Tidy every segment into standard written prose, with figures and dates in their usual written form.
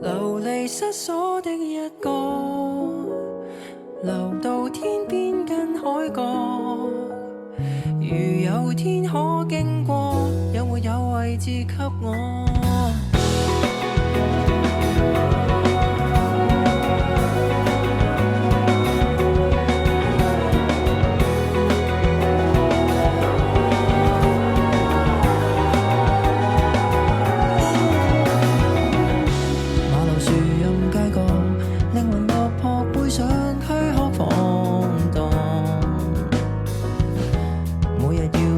流離失所的一個，流到天邊跟海角。如有天可經過，有沒有位置給我？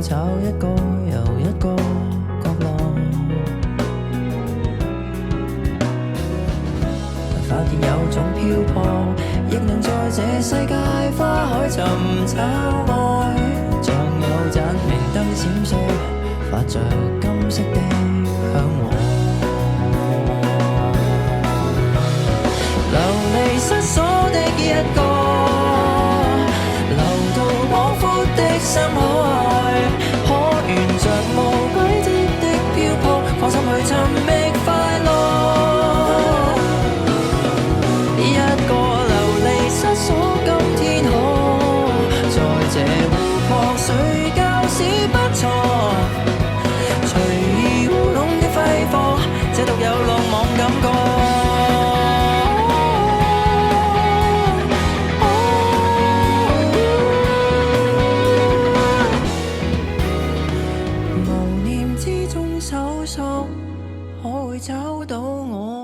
找一個又一個角落，發現有種漂泊，亦能在這世界花海尋找愛。像有盞明燈閃爍，發着金色的向往。流離失所的一個，流到廣闊的深海。沿着無軌跡的漂泊，放心去尋覓快樂。一個流離失所，今天可在這湖泊睡覺是不錯。隨意烏龍的揮霍，這獨有浪漫感覺。搜索，可會找到我？